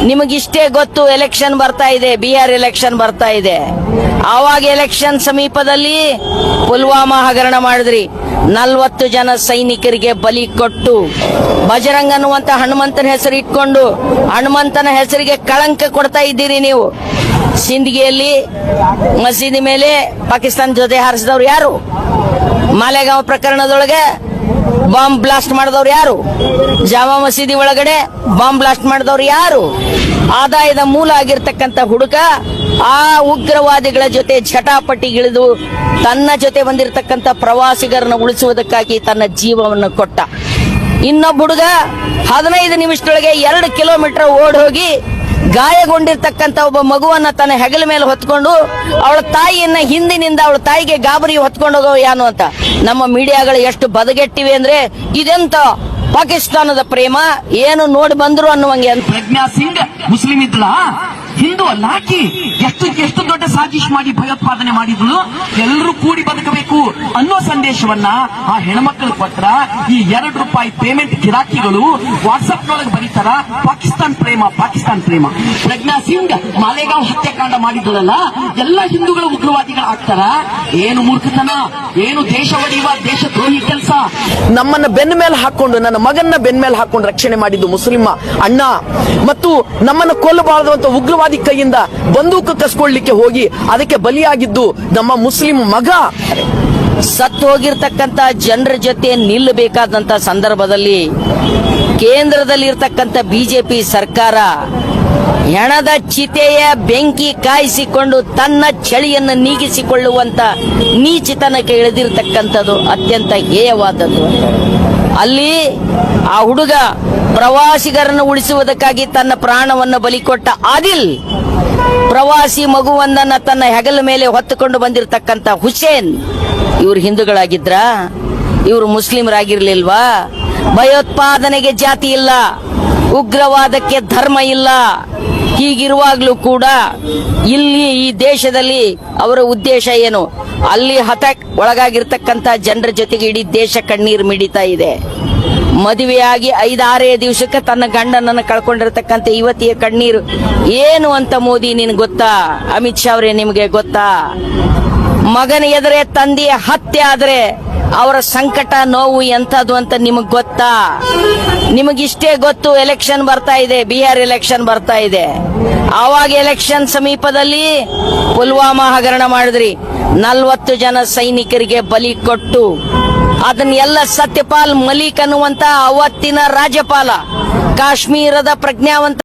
ನಿಮಗಿಷ್ಟೇ ಗೊತ್ತು, ಎಲೆಕ್ಷನ್ ಬರ್ತಾ ಇದೆ, ಬಿಹಾರ್ ಎಲೆಕ್ಷನ್ ಬರ್ತಾ ಇದೆ. ಆವಾಗ ಎಲೆಕ್ಷನ್ ಸಮೀಪದಲ್ಲಿ ಪುಲ್ವಾಮಾ ಹಗರಣ ಮಾಡಿದ್ರಿ. 40 ಜನ ಸೈನಿಕರಿಗೆ ಬಲಿ ಕೊಟ್ಟು ಬಜರಂಗ್ ಅನ್ನುವಂತ ಹನುಮಂತನ ಹೆಸರು ಇಟ್ಕೊಂಡು ಹನುಮಂತನ ಹೆಸರಿಗೆ ಕಳಂಕ ಕೊಡ್ತಾ ಇದ್ದೀರಿ ನೀವು. ಸಿಂದಗಿಯಲ್ಲಿ ಮಸೀದಿ ಮೇಲೆ ಪಾಕಿಸ್ತಾನ ಜೊತೆ ಹಾರಿಸಿದವ್ರು ಯಾರು? ಮಾಲೆಗಾಂವ್ ಪ್ರಕರಣದೊಳಗೆ ಬಾಂಬ್ ಬ್ಲಾಸ್ಟ್ ಮಾಡಿದವ್ರು ಯಾರು? ಜಾಮಾ ಮಸೀದಿ ಒಳಗಡೆ ಬಾಂಬ್ ಬ್ಲಾಸ್ಟ್ ಮಾಡಿದವ್ರು ಯಾರು? ಆದಾಯದ ಮೂಲ ಆಗಿರ್ತಕ್ಕಂಥ ಹುಡುಗ ಆ ಉಗ್ರವಾದಿಗಳ ಜೊತೆ ಝಟಾಪಟಿಗಿಳಿದು ತನ್ನ ಜೊತೆ ಬಂದಿರತಕ್ಕಂಥ ಪ್ರವಾಸಿಗರನ್ನು ಉಳಿಸುವುದಕ್ಕಾಗಿ ತನ್ನ ಜೀವವನ್ನು ಕೊಟ್ಟ. ಇನ್ನೊಬ್ಬ ಹುಡುಗ 15 ನಿಮಿಷದೊಳಗೆ 2 ಕಿಲೋಮೀಟರ್ ಓಡ್ ಹೋಗಿ ಗಾಯಗೊಂಡಿರ್ತಕ್ಕಂಥ ಒಬ್ಬ ಮಗುವನ್ನ ತನ್ನ ಹೆಗಲ ಮೇಲೆ ಹೊತ್ಕೊಂಡು ಅವಳ ತಾಯಿಯನ್ನ ಹಿಂದಿನಿಂದ ಅವಳ ತಾಯಿಗೆ ಗಾಬರಿ ಹೊತ್ಕೊಂಡು ಹೋಗೋ ಯಾನು ಅಂತ. ನಮ್ಮ ಮೀಡಿಯಾಗಳು ಎಷ್ಟು ಬದಗೆಟ್ಟಿವೆ ಅಂದ್ರೆ ಇದೆಂತ ಪಾಕಿಸ್ತಾನದ ಪ್ರೇಮ, ಏನು ನೋಡಿ ಬಂದ್ರು ಅನ್ನುವಂಗೆ. ಪ್ರಜ್ಞಾ ಸಿಂಗ್ ಮುಸ್ಲಿಂ ಇದ್ಲ, ಹಿಂದೂ ಅಲ್ಲ ಆಕಿ. ಎಷ್ಟು ದೊಡ್ಡ ಸಾಜಿಶ್ ಮಾಡಿ ಭಯೋತ್ಪಾದನೆ ಮಾಡಿದ್ಲು. ಎಲ್ಲರೂ ಕೂಡಿ ಬದುಕಬೇಕು ಅನ್ನೋ ಸಂದೇಶವನ್ನ ಆ ಹೆಣ್ಮಕ್ಳಿಗೆ ಕೊಟ್ರ. ಈ ₹2 ಪೇಮೆಂಟ್ ಗಿರಾಕಿಗಳು ವಾಟ್ಸ್ಆಪ್ ನೊಳಗೆ ಬರೀತಾರ ಪಾಕಿಸ್ತಾನ್ ಪ್ರೇಮ, ಪಾಕಿಸ್ತಾನ್ ಪ್ರೇಮ. ಪ್ರಜ್ಞಾ ಸಿಂಗ್ ಮಾಲೆಗಾಂವ್ ಹತ್ಯಾಕಾಂಡ ಮಾಡಿದ್ಳಲ್ಲ, ಎಲ್ಲ ಹಿಂದೂಗಳು ಉಗ್ರವಾದಿಗಳು ಆಗ್ತಾರ. ಏನು ಮೂರ್ಖತನ, ಏನು ದೇಶ ಒಡೆಯುವ ದೇಶದ್ರೋಹಿ ಕೆಲಸ. ನಮ್ಮನ್ನ ಬೆನ್ನ ಮೇಲೆ ಹಾಕೊಂಡು, ನನ್ನ ಮಗನ್ನ ಬೆನ್ನ ಮೇಲೆ ಹಾಕೊಂಡು ರಕ್ಷಣೆ ಮಾಡಿದ್ದು ಮುಸ್ಲಿಂ ಅಣ್ಣ. ಮತ್ತು ನಮ್ಮನ್ನು ಕೊಲ್ಲಬಾರದು ಅಂತ ಉಗ್ರವಾದಿ ಕೈಯಿಂದ ಬಂದೂಕು ಕಸ್ಕೊಳ್ಳಿಕ್ಕೆ ಹೋಗಿ ಅದಕ್ಕೆ ಬಲಿಯಾಗಿದ್ದು ನಮ್ಮ ಮುಸ್ಲಿಂ ಮಗ. ಸತ್ತು ಹೋಗಿರ್ತಕ್ಕಂಥ ಜನರ ಜೊತೆ ನಿಲ್ಲಬೇಕಾದಂತ ಸಂದರ್ಭದಲ್ಲಿ ಕೇಂದ್ರದಲ್ಲಿ ಇರ್ತಕ್ಕಂಥ ಬಿಜೆಪಿ ಸರ್ಕಾರ ಹೆಣದ ಚಿತೆಯ ಬೆಂಕಿ ಕಾಯಿಸಿಕೊಂಡು ತನ್ನ ಚಳಿಯನ್ನು ನೀಗಿಸಿಕೊಳ್ಳುವಂತ ನೀಚಿತನಕ್ಕೆ ಇಳಿದಿರ್ತಕ್ಕಂಥದ್ದು ಅತ್ಯಂತ ಹೇಯವಾದದ್ದು. ಅಲ್ಲಿ ಆ ಹುಡುಗ ಪ್ರವಾಸಿಗರನ್ನು ಉಳಿಸುವುದಕ್ಕಾಗಿ ತನ್ನ ಪ್ರಾಣವನ್ನು ಬಲಿಕೊಟ್ಟ ಆದಿಲ್, ಪ್ರವಾಸಿ ಮಗುವನ್ನ ತನ್ನ ಹೆಗಲ ಮೇಲೆ ಹೊತ್ತುಕೊಂಡು ಬಂದಿರತಕ್ಕಂಥ ಹುಸೇನ್, ಇವರು ಹಿಂದೂಗಳಾಗಿದ್ರ? ಇವರು ಮುಸ್ಲಿಮರಾಗಿರ್ಲಿಲ್ವಾ? ಭಯೋತ್ಪಾದನೆಗೆ ಜಾತಿ ಇಲ್ಲ, ಉಗ್ರವಾದಕ್ಕೆ ಧರ್ಮ ಇಲ್ಲ. ಹೀಗಿರುವಾಗ್ಲೂ ಕೂಡ ಇಲ್ಲಿ ಈ ದೇಶದಲ್ಲಿ ಅವರ ಉದ್ದೇಶ ಏನು? ಅಲ್ಲಿ ಒಳಗಾಗಿರ್ತಕ್ಕಂಥ ಜನರ ಜೊತೆಗೆ ಇಡೀ ದೇಶ ಕಣ್ಣೀರು ಮಿಡಿತಾ ಇದೆ. ಮದುವೆಯಾಗಿ 5-6 ದಿವಸಕ್ಕೆ ತನ್ನ ಗಂಡನನ್ನು ಕಳ್ಕೊಂಡಿರ್ತಕ್ಕಂಥ ಯುವತಿಯ ಕಣ್ಣೀರು ಏನು ಅಂತ ಮೋದಿ ನಿನ್ ಗೊತ್ತಾ? ಅಮಿತ್ ಶಾ ಅವರೇ ನಿಮಗೆ ಗೊತ್ತಾ? ಮಗನ ಎದುರೇ ತಂದೆಯ ಹತ್ಯೆ ಆದ್ರೆ ಅವರ ಸಂಕಟ ನೋವು ಎಂಥದ್ದು ಅಂತ ನಿಮಗ್ ಗೊತ್ತಾ? ನಿಮಗಿಷ್ಟೇ ಗೊತ್ತು, ಎಲೆಕ್ಷನ್ ಬರ್ತಾ ಇದೆ, ಬಿಹಾರ್ ಎಲೆಕ್ಷನ್ ಬರ್ತಾ ಇದೆ. ಆವಾಗ ಎಲೆಕ್ಷನ್ ಸಮೀಪದಲ್ಲಿ ಪುಲ್ವಾಮಾ ಹಗರಣ ಮಾಡಿದ್ರಿ. 40 ಜನ ಸೈನಿಕರಿಗೆ ಬಲಿ ಕೊಟ್ಟು ಅದನ್ನೆಲ್ಲ ಸತ್ಯಪಾಲ್ ಮಲಿಕ್ ಅನ್ನುವಂತ ಅವತ್ತಿನ ರಾಜ್ಯಪಾಲ, ಕಾಶ್ಮೀರದ ಪ್ರಜ್ಞಾವಂತ